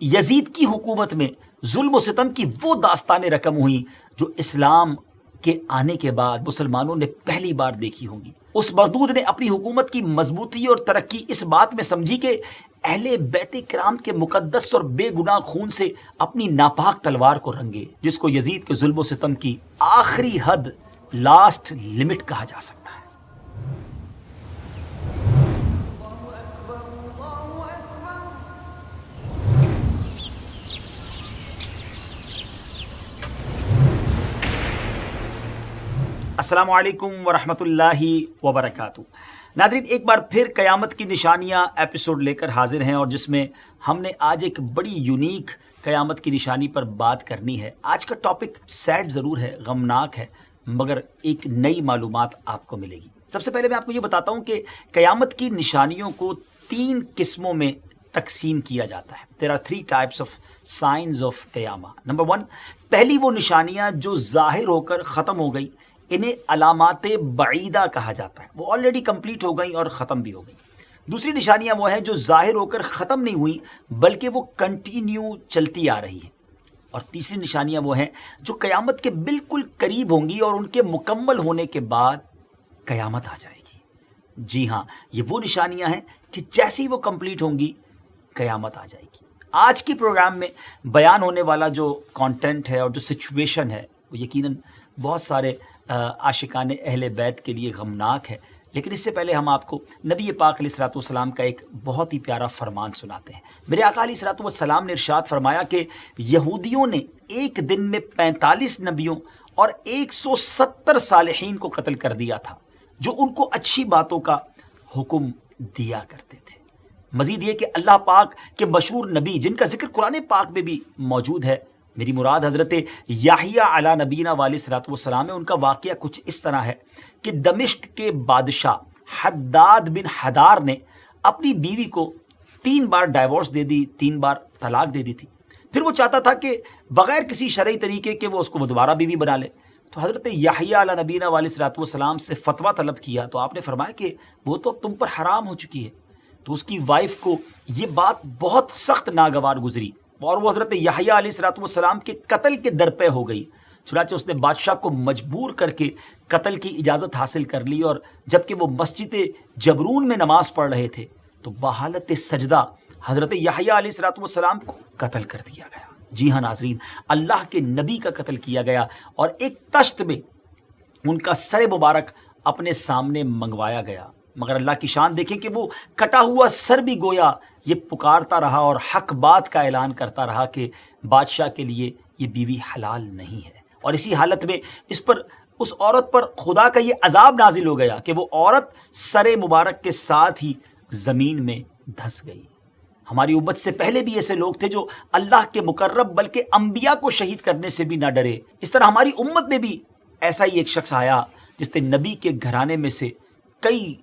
یزید کی حکومت میں ظلم و ستم کی وہ داستانیں رقم ہوئیں جو اسلام کے آنے کے بعد مسلمانوں نے پہلی بار دیکھی ہوں گی۔ اس مردود نے اپنی حکومت کی مضبوطی اور ترقی اس بات میں سمجھی کہ اہل بیت کرام کے مقدس اور بے گناہ خون سے اپنی ناپاک تلوار کو رنگے، جس کو یزید کے ظلم و ستم کی آخری حد، لاسٹ لمٹ کہا جا سکتا ہے۔ السلام علیکم ورحمۃ اللہ وبرکاتہ۔ ناظرین، ایک بار پھر قیامت کی نشانیاں ایپیسوڈ لے کر حاضر ہیں، اور جس میں ہم نے آج ایک بڑی یونیک قیامت کی نشانی پر بات کرنی ہے۔ آج کا ٹاپک سیڈ ضرور ہے، غمناک ہے، مگر ایک نئی معلومات آپ کو ملے گی۔ سب سے پہلے میں آپ کو یہ بتاتا ہوں کہ قیامت کی نشانیوں کو 3 قسموں میں تقسیم کیا جاتا ہے۔ There are 3 types of signs of قیامہ۔ نمبر 1، پہلی وہ نشانیاں جو ظاہر ہو کر ختم ہو گئی، انہیں علامات بعیدہ کہا جاتا ہے، وہ آلریڈی کمپلیٹ ہو گئیں اور ختم بھی ہو گئیں۔ دوسری نشانیاں وہ ہیں جو ظاہر ہو کر ختم نہیں ہوئیں بلکہ وہ کنٹینیو چلتی آ رہی ہیں۔ اور تیسری نشانیاں وہ ہیں جو قیامت کے بالکل قریب ہوں گی اور ان کے مکمل ہونے کے بعد قیامت آ جائے گی۔ جی ہاں، یہ وہ نشانیاں ہیں کہ جیسی وہ کمپلیٹ ہوں گی قیامت آ جائے گی۔ آج کے پروگرام میں بیان ہونے والا جو کانٹینٹ ہے اور جو سچویشن ہے وہ یقیناً بہت سارے عاشقان اہل بیت کے لیے غمناک ہے، لیکن اس سے پہلے ہم آپ کو نبی پاک علیہ الصلوۃ والسلام کا ایک بہت ہی پیارا فرمان سناتے ہیں۔ میرے آقا علیہ الصلوۃ والسلام نے ارشاد فرمایا کہ یہودیوں نے ایک دن میں 45 نبیوں اور 170 صالحین کو قتل کر دیا تھا جو ان کو اچھی باتوں کا حکم دیا کرتے تھے۔ مزید یہ کہ اللہ پاک کے مشہور نبی جن کا ذکر قرآن پاک میں بھی موجود ہے، میری مراد حضرت یحییٰ علی نبینا علیہ الصلوۃ والسلام ہے، ان کا واقعہ کچھ اس طرح ہے کہ دمشق کے بادشاہ حداد بن حدار نے اپنی بیوی کو 3 بار ڈائیورس دے دی، 3 بار طلاق دے دی تھی۔ پھر وہ چاہتا تھا کہ بغیر کسی شرعی طریقے کے وہ اس کو دوبارہ بیوی بنا لے، تو حضرت یحییٰ علی نبینا علیہ الصلوۃ والسلام سے فتویٰ طلب کیا، تو آپ نے فرمایا کہ وہ تو اب تم پر حرام ہو چکی ہے۔ تو اس کی وائف کو یہ بات بہت سخت ناگوار گزری اور وہ حضرت یحییٰ علیہ الصلوۃ والسلام کے قتل کے درپے ہو گئی۔ چنانچہ اس نے بادشاہ کو مجبور کر کے قتل کی اجازت حاصل کر لی، اور جبکہ وہ مسجد جبرون میں نماز پڑھ رہے تھے تو بحالت سجدہ حضرت یحییٰ علیہ الصلوۃ والسلام کو قتل کر دیا گیا۔ جی ہاں ناظرین، اللہ کے نبی کا قتل کیا گیا، اور ایک تشت میں ان کا سر مبارک اپنے سامنے منگوایا گیا۔ مگر اللہ کی شان دیکھیں کہ وہ کٹا ہوا سر بھی گویا یہ پکارتا رہا اور حق بات کا اعلان کرتا رہا کہ بادشاہ کے لیے یہ بیوی حلال نہیں ہے۔ اور اسی حالت میں اس عورت پر خدا کا یہ عذاب نازل ہو گیا کہ وہ عورت سر مبارک کے ساتھ ہی زمین میں دھس گئی۔ ہماری امت سے پہلے بھی ایسے لوگ تھے جو اللہ کے مقرب بلکہ انبیاء کو شہید کرنے سے بھی نہ ڈرے۔ اس طرح ہماری امت میں بھی ایسا ہی ایک شخص آیا جس نے نبی کے گھرانے میں سے کئی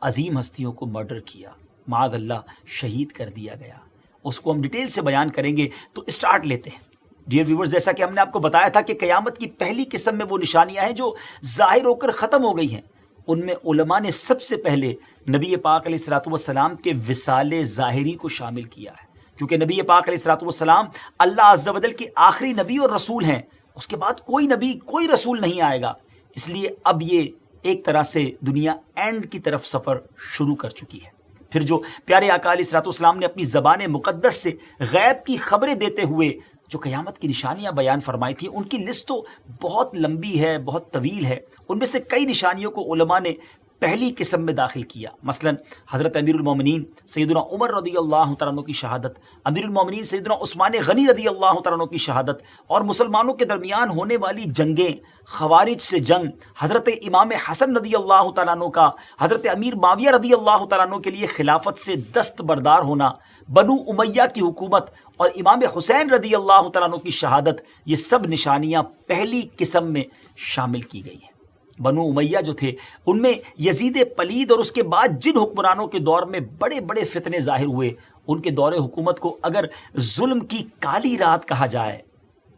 عظیم ہستیوں کو مرڈر کیا، معاذ اللہ شہید کر دیا گیا۔ اس کو ہم ڈیٹیل سے بیان کریں گے، تو اسٹارٹ لیتے ہیں۔ ڈیئر ویورز، جیسا کہ ہم نے آپ کو بتایا تھا کہ قیامت کی پہلی قسم میں وہ نشانیاں ہیں جو ظاہر ہو کر ختم ہو گئی ہیں۔ ان میں علماء نے سب سے پہلے نبی پاک علیہ الصلوۃ والسلام کے وصال ظاہری کو شامل کیا ہے، کیونکہ نبی پاک علیہ الصلوۃ والسلام اللہ عز و جل کے آخری نبی اور رسول ہیں۔ اس کے بعد کوئی نبی کوئی رسول نہیں آئے گا، اس لیے اب یہ ایک طرح سے دنیا اینڈ کی طرف سفر شروع کر چکی ہے۔ پھر جو پیارے آقا علیہ الصلوۃ والسلام نے اپنی زبان مقدس سے غیب کی خبریں دیتے ہوئے جو قیامت کی نشانیاں بیان فرمائی تھیں، ان کی لسٹ تو بہت لمبی ہے، بہت طویل ہے۔ ان میں سے کئی نشانیوں کو علماء نے پہلی قسم میں داخل کیا۔ مثلا حضرت امیر المومنین سیدنا عمر رضی اللہ تعالیٰ عنہ کی شہادت، امیر المومنین سیدنا عثمان غنی رضی اللہ تعالیٰ عنہ کی شہادت، اور مسلمانوں کے درمیان ہونے والی جنگیں، خوارج سے جنگ، حضرت امام حسن رضی اللہ تعالیٰ عنہ کا حضرت امیر معاویہ رضی اللہ تعالیٰ عنہ کے لیے خلافت سے دستبردار ہونا، بنو امیہ کی حکومت، اور امام حسین رضی اللہ تعالیٰ عنہ کی شہادت، یہ سب نشانیاں پہلی قسم میں شامل کی گئی ہیں۔ بنو امیہ جو تھے، ان میں یزید پلید اور اس کے بعد جن حکمرانوں کے دور میں بڑے بڑے فتنے ظاہر ہوئے، ان کے دور حکومت کو اگر ظلم کی کالی رات کہا جائے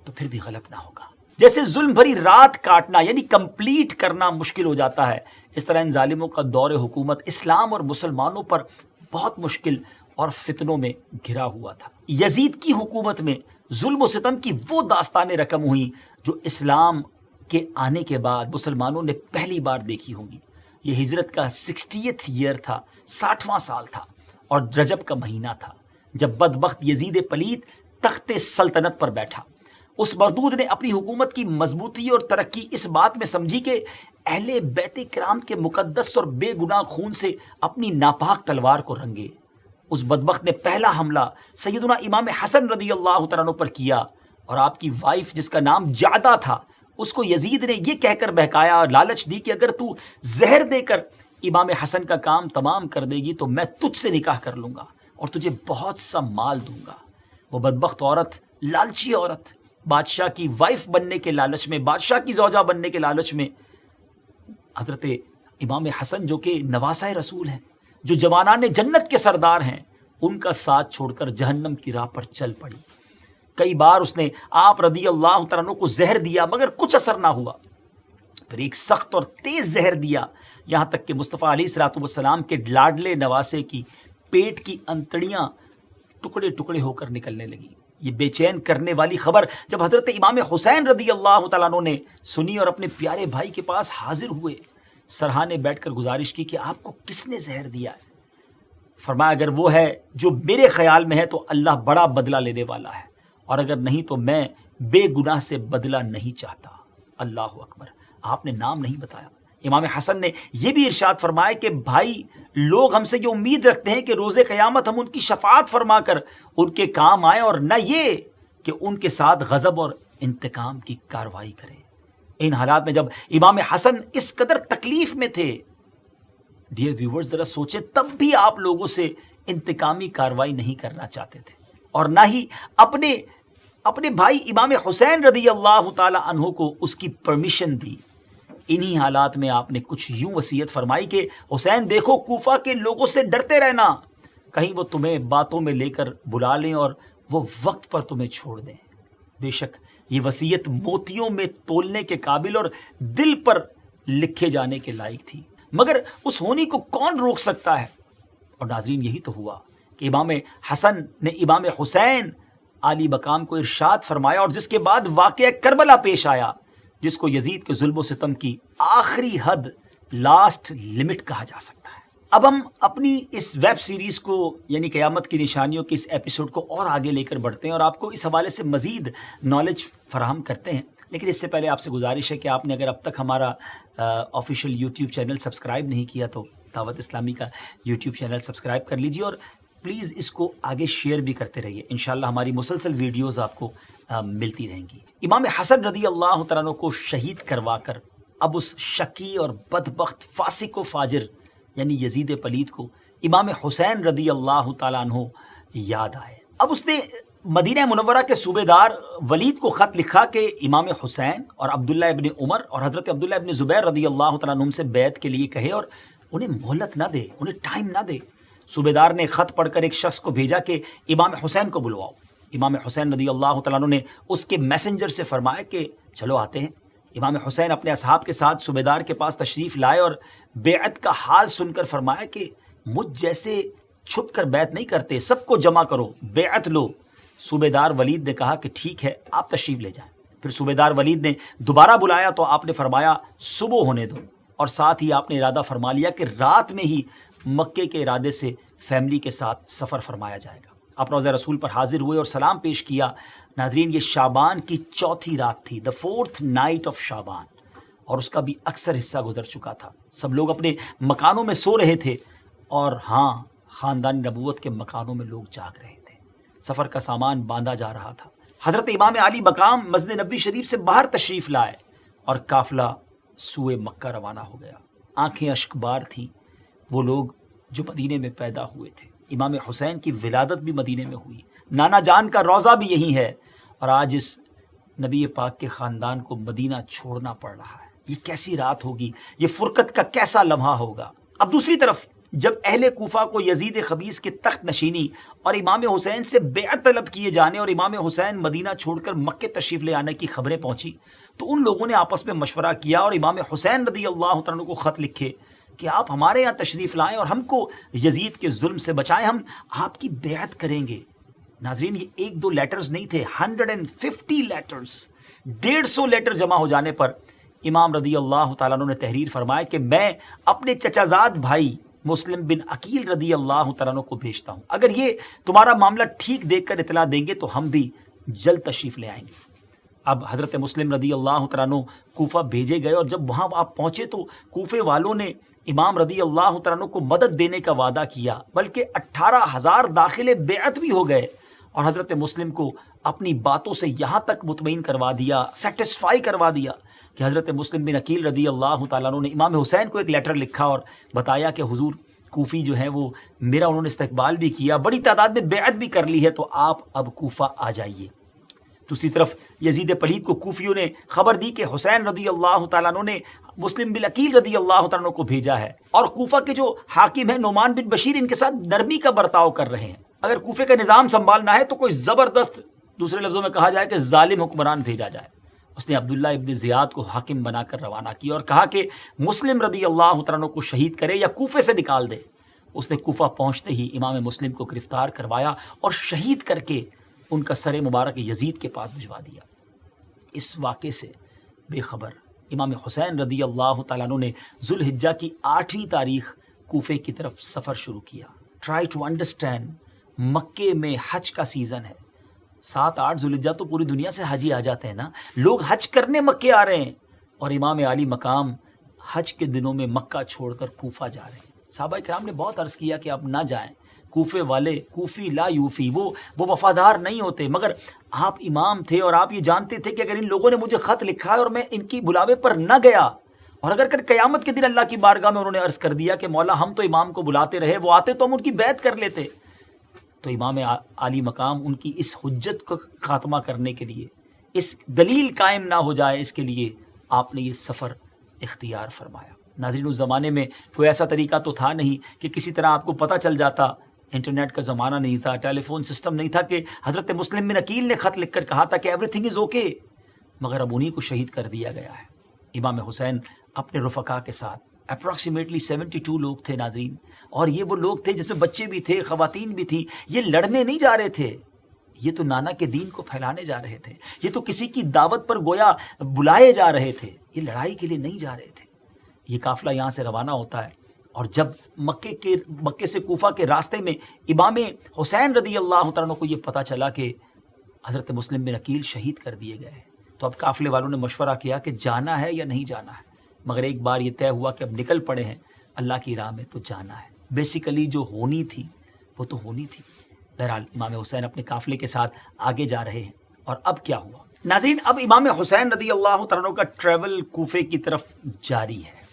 تو پھر بھی غلط نہ ہوگا۔ جیسے ظلم بھری رات کاٹنا یعنی کمپلیٹ کرنا مشکل ہو جاتا ہے، اس طرح ان ظالموں کا دور حکومت اسلام اور مسلمانوں پر بہت مشکل اور فتنوں میں گھرا ہوا تھا۔ یزید کی حکومت میں ظلم و ستم کی وہ داستانیں رقم ہوئیں جو اسلام کے آنے کے بعد مسلمانوں نے پہلی بار دیکھی ہوں گی۔ یہ ہجرت کا 60th ایئر تھا، 60واں سال تھا، اور رجب کا مہینہ تھا جب بدبخت یزید پلید تخت سلطنت پر بیٹھا۔ اس مردود نے اپنی حکومت کی مضبوطی اور ترقی اس بات میں سمجھی کہ اہل بیت کرام کے مقدس اور بے گناہ خون سے اپنی ناپاک تلوار کو رنگے۔ اس بدبخت نے پہلا حملہ سیدنا امام حسن رضی اللہ تعالیٰ عنہ پر کیا، اور آپ کی وائف جس کا نام جعدہ تھا اس کو یزید نے یہ کہہ کر بہکایا اور لالچ دی کہ اگر تو زہر دے کر امام حسن کا کام تمام کر دے گی تو میں تجھ سے نکاح کر لوں گا اور تجھے بہت سا مال دوں گا۔ وہ بدبخت عورت، لالچی عورت، بادشاہ کی وائف بننے کے لالچ میں، بادشاہ کی زوجہ بننے کے لالچ میں حضرت امام حسن جو کہ نواسۂ رسول ہیں، جو جوانان جنت کے سردار ہیں، ان کا ساتھ چھوڑ کر جہنم کی راہ پر چل پڑی۔ کئی بار اس نے آپ رضی اللہ تعالیٰ عنہ کو زہر دیا مگر کچھ اثر نہ ہوا۔ پھر ایک سخت اور تیز زہر دیا، یہاں تک کہ مصطفیٰ علیہ الصلوۃ والسلام کے لاڈلے نواسے کی پیٹ کی انتڑیاں ٹکڑے ٹکڑے ہو کر نکلنے لگیں۔ یہ بے چین کرنے والی خبر جب حضرت امام حسین رضی اللہ تعالیٰ عنہ نے سنی اور اپنے پیارے بھائی کے پاس حاضر ہوئے، سرہانے بیٹھ کر گزارش کی کہ آپ کو کس نے زہر دیا ہے؟ فرمایا اگر وہ ہے جو میرے خیال میں ہے تو اللہ بڑا بدلہ لینے والا ہے، اور اگر نہیں تو میں بے گناہ سے بدلہ نہیں چاہتا۔ اللہ اکبر۔ آپ نے نام نہیں بتایا۔ امام حسن نے یہ بھی ارشاد فرمایا کہ بھائی، لوگ ہم سے یہ امید رکھتے ہیں کہ روز قیامت ہم ان کی شفاعت فرما کر ان کے کام آئیں، اور نہ یہ کہ ان کے ساتھ غضب اور انتقام کی کارروائی کریں۔ ان حالات میں جب امام حسن اس قدر تکلیف میں تھے، ڈیئر ویورز ذرا سوچیں، تب بھی آپ لوگوں سے انتقامی کارروائی نہیں کرنا چاہتے تھے، اور نہ ہی اپنے بھائی امام حسین رضی اللہ تعالی عنہ کو اس کی پرمیشن دی۔ انہی حالات میں آپ نے کچھ یوں وصیت فرمائی کہ حسین دیکھو، کوفہ کے لوگوں سے ڈرتے رہنا، کہیں وہ تمہیں باتوں میں لے کر بلا لیں اور وہ وقت پر تمہیں چھوڑ دیں۔ بے شک یہ وصیت موتیوں میں تولنے کے قابل اور دل پر لکھے جانے کے لائق تھی، مگر اس ہونی کو کون روک سکتا ہے؟ اور ناظرین یہی تو ہوا کہ امام حسن نے امام حسین عالی مقام کو ارشاد فرمایا، اور جس کے بعد واقعہ کربلا پیش آیا، جس کو یزید کے ظلم و ستم کی آخری حد، لاسٹ لمٹ کہا جا سکتا ہے۔ اب ہم اپنی اس ویب سیریز کو یعنی قیامت کی نشانیوں کے اس ایپیسوڈ کو اور آگے لے کر بڑھتے ہیں اور آپ کو اس حوالے سے مزید نالج فراہم کرتے ہیں، لیکن اس سے پہلے آپ سے گزارش ہے کہ آپ نے اگر اب تک ہمارا آفیشیل یوٹیوب چینل سبسکرائب نہیں کیا تو دعوت اسلامی کا یوٹیوب چینل سبسکرائب کر لیجیے، اور پلیز اس کو آگے شیئر بھی کرتے رہیے۔ انشاءاللہ ہماری مسلسل ویڈیوز آپ کو ملتی رہیں گی۔ امام حسن رضی اللہ تعالیٰ عنہ کو شہید کروا کر اب اس شقی اور بدبخت فاسق و فاجر یعنی یزید پلید کو امام حسین رضی اللہ تعالیٰ عنہ یاد آئے۔ اب اس نے مدینہ منورہ کے صوبے دار ولید کو خط لکھا کہ امام حسین اور عبداللہ ابن عمر اور حضرت عبداللہ ابن زبیر رضی اللہ تعالیٰ عنہ سے بیعت کے لیے کہے اور انہیں مہلت نہ دے، انہیں ٹائم نہ دے۔ صوبے دار نے خط پڑھ کر ایک شخص کو بھیجا کہ امام حسین کو بلواؤ۔ امام حسین رضی اللہ تعالیٰ عنہ نے اس کے میسنجر سے فرمایا کہ چلو آتے ہیں۔ امام حسین اپنے اصحاب کے ساتھ صوبے دار کے پاس تشریف لائے اور بیعت کا حال سن کر فرمایا کہ مجھ جیسے چھپ کر بیعت نہیں کرتے، سب کو جمع کرو، بیعت لو۔ صوبے دار ولید نے کہا کہ ٹھیک ہے، آپ تشریف لے جائیں۔ پھر صوبے دار ولید نے دوبارہ بلایا تو آپ نے فرمایا صبح ہونے دو، اور ساتھ ہی آپ نے ارادہ فرما لیا کہ رات میں ہی مکے کے ارادے سے فیملی کے ساتھ سفر فرمایا جائے گا۔ آپ روضہ رسول پر حاضر ہوئے اور سلام پیش کیا۔ ناظرین یہ شعبان کی چوتھی رات تھی، the fourth night of شعبان، اور اس کا بھی اکثر حصہ گزر چکا تھا۔ سب لوگ اپنے مکانوں میں سو رہے تھے، اور ہاں، خاندان نبوت کے مکانوں میں لوگ جاگ رہے تھے۔ سفر کا سامان باندھا جا رہا تھا۔ حضرت امام علی مقام مسجد نبوی شریف سے باہر تشریف لائے اور قافلہ سوئے مکہ روانہ ہو گیا۔ آنکھیں اشک بار تھیں وہ لوگ جو مدینے میں پیدا ہوئے تھے۔ امام حسین کی ولادت بھی مدینے میں ہوئی، نانا جان کا روضہ بھی یہی ہے، اور آج اس نبی پاک کے خاندان کو مدینہ چھوڑنا پڑ رہا ہے۔ یہ کیسی رات ہوگی، یہ فرقت کا کیسا لمحہ ہوگا۔ اب دوسری طرف جب اہل کوفہ کو یزید خبیث کے تخت نشینی اور امام حسین سے بیعت طلب کیے جانے اور امام حسین مدینہ چھوڑ کر مکے تشریف لے آنے کی خبریں پہنچی تو ان لوگوں نے آپس میں مشورہ کیا اور امام حسین رضی اللہ تعالیٰ عنہ کو خط لکھے کہ آپ ہمارے یہاں تشریف لائیں اور ہم کو یزید کے ظلم سے بچائیں، ہم آپ کی بیعت کریں گے۔ ناظرین یہ ایک دو لیٹرز نہیں تھے، 150 لیٹرز، 150 لیٹر جمع ہو جانے پر امام رضی اللہ تعالیٰ عنہ نے تحریر فرمایا کہ میں اپنے چچا زاد بھائی مسلم بن عقیل رضی اللہ تعالیٰ عنہ کو بھیجتا ہوں، اگر یہ تمہارا معاملہ ٹھیک دیکھ کر اطلاع دیں گے تو ہم بھی جلد تشریف لے آئیں گے۔ اب حضرت مسلم رضی اللہ تعالیٰ عنہ کوفہ بھیجے گئے، اور جب وہاں آپ پہنچے تو کوفے والوں نے امام رضی اللہ تعالیٰ عنہ کو مدد دینے کا وعدہ کیا، بلکہ 18,000 داخل بیعت بھی ہو گئے، اور حضرت مسلم کو اپنی باتوں سے یہاں تک مطمئن کروا دیا، سیٹسفائی کروا دیا کہ حضرت مسلم بن عقیل رضی اللہ تعالیٰ عنہ نے امام حسین کو ایک لیٹر لکھا اور بتایا کہ حضور کوفی جو ہیں وہ میرا انہوں نے استقبال بھی کیا، بڑی تعداد میں بیعت بھی کر لی ہے، تو آپ اب کوفہ آ جائیے۔ دوسری طرف یزید پلید کو کوفیوں نے خبر دی کہ حسین رضی اللہ تعالیٰ عنہ نے مسلم بن عقیل رضی اللہ تعالیٰ عنہ کو بھیجا ہے، اور کوفہ کے جو حاکم ہیں نعمان بن بشیر ان کے ساتھ نرمی کا برتاؤ کر رہے ہیں، اگر کوفے کا نظام سنبھالنا ہے تو کوئی زبردست، دوسرے لفظوں میں کہا جائے کہ ظالم حکمران بھیجا جائے۔ اس نے عبداللہ ابن زیاد کو حاکم بنا کر روانہ کیا اور کہا کہ مسلم رضی اللہ تعالیٰ عنہ کو شہید کرے یا کوفے سے نکال دے۔ اس نے کوفہ پہنچتے ہی امام مسلم کو گرفتار کروایا اور شہید کر کے ان کا سر مبارک یزید کے پاس بھجوا دیا۔ اس واقعے سے بے خبر امام حسین رضی اللہ تعالیٰ عنہ نے ذوالحجہ کی 8ویں تاریخ کوفے کی طرف سفر شروع کیا۔ ٹرائی ٹو انڈرسٹینڈ، مکے میں حج کا سیزن ہے، 7-8 ذوالحجہ تو پوری دنیا سے حاجی آ جاتے ہیں نا، لوگ حج کرنے مکے آ رہے ہیں، اور امام عالی مقام حج کے دنوں میں مکہ چھوڑ کر کوفہ جا رہے ہیں۔ صحابہ کرام نے بہت عرض کیا کہ آپ نہ جائیں، کوفے والے کوفی لا یوفی، وہ وفادار نہیں ہوتے، مگر آپ امام تھے اور آپ یہ جانتے تھے کہ اگر ان لوگوں نے مجھے خط لکھا ہے اور میں ان کی بلاوے پر نہ گیا، اور اگر قیامت کے دن اللہ کی بارگاہ میں انہوں نے عرض کر دیا کہ مولا ہم تو امام کو بلاتے رہے، وہ آتے تو ہم ان کی بیعت کر لیتے، تو امام عالی مقام ان کی اس حجت کو خاتمہ کرنے کے لیے، اس دلیل قائم نہ ہو جائے اس کے لیے آپ نے یہ سفر اختیار فرمایا۔ ناظرین اس زمانے میں کوئی ایسا طریقہ تو تھا نہیں کہ کسی طرح آپ کو پتہ چل جاتا، انٹرنیٹ کا زمانہ نہیں تھا، ٹیلی فون سسٹم نہیں تھا کہ حضرت مسلم بن عقیل نے خط لکھ کر کہا تھا کہ ایوری تھنگ از اوکے، مگر اب انہی کو شہید کر دیا گیا ہے۔ امام حسین اپنے رفقا کے ساتھ اپروکسیمیٹلی 72 لوگ تھے ناظرین، اور یہ وہ لوگ تھے جس میں بچے بھی تھے، خواتین بھی تھیں، یہ لڑنے نہیں جا رہے تھے، یہ تو نانا کے دین کو پھیلانے جا رہے تھے، یہ تو کسی کی دعوت پر گویا بلائے جا رہے تھے، یہ لڑائی کے لیے نہیں جا رہے تھے۔ یہ قافلہ یہاں سے روانہ ہوتا ہے، اور جب مکے سے کوفہ کے راستے میں امام حسین رضی اللہ تعالیٰ عنہ کو یہ پتہ چلا کہ حضرت مسلم بن عقیل شہید کر دیے گئے ہیں، تو اب قافلے والوں نے مشورہ کیا کہ جانا ہے یا نہیں جانا ہے، مگر ایک بار یہ طے ہوا کہ اب نکل پڑے ہیں اللہ کی راہ میں تو جانا ہے۔ بیسیکلی جو ہونی تھی وہ تو ہونی تھی۔ بہرحال امام حسین اپنے قافلے کے ساتھ آگے جا رہے ہیں، اور اب کیا ہوا ناظرین؟ اب امام حسین رضی اللہ تعالیٰ عنہ کا ٹریول کوفے کی طرف جاری ہے،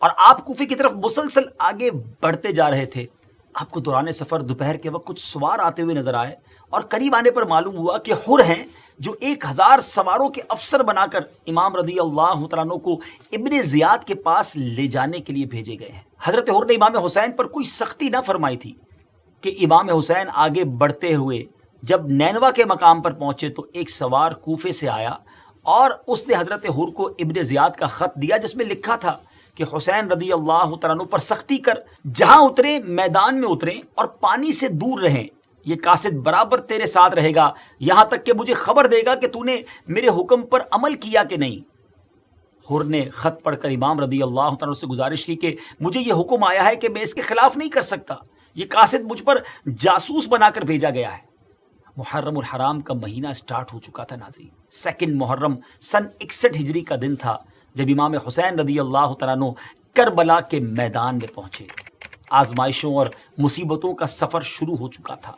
اور آپ کوفے کی طرف مسلسل آگے بڑھتے جا رہے تھے۔ آپ کو دوران سفر دوپہر کے وقت کچھ سوار آتے ہوئے نظر آئے، اور قریب آنے پر معلوم ہوا کہ حر ہیں جو 1000 سواروں کے افسر بنا کر امام رضی اللہ تعالیٰ عنہ کو ابن زیاد کے پاس لے جانے کے لیے بھیجے گئے ہیں۔ حضرت حر نے امام حسین پر کوئی سختی نہ فرمائی تھی کہ امام حسین آگے بڑھتے ہوئے جب نینوا کے مقام پر پہنچے تو ایک سوار کوفے سے آیا، اور اس نے حضرت حر کو ابن زیاد کا خط دیا جس میں لکھا تھا کہ حسین رضی اللہ تعالیٰ عنہ پر سختی کر، جہاں اتریں میدان میں اتریں اور پانی سے دور رہیں، یہ قاصد برابر تیرے ساتھ رہے گا یہاں تک کہ مجھے خبر دے گا کہ تو نے میرے حکم پر عمل کیا کہ نہیں۔ حر نے خط پڑھ کر امام رضی اللہ تعالیٰ عنہ سے گزارش کی کہ مجھے یہ حکم آیا ہے کہ میں اس کے خلاف نہیں کر سکتا، یہ قاصد مجھ پر جاسوس بنا کر بھیجا گیا ہے۔ محرم الحرام کا مہینہ سٹارٹ ہو چکا تھا ناظرین، 2 محرم سن 61 ہجری کا دن تھا جب امام حسین رضی اللہ تعالیٰ عنہ کربلا کے میدان میں پہنچے۔ آزمائشوں اور مصیبتوں کا سفر شروع ہو چکا تھا،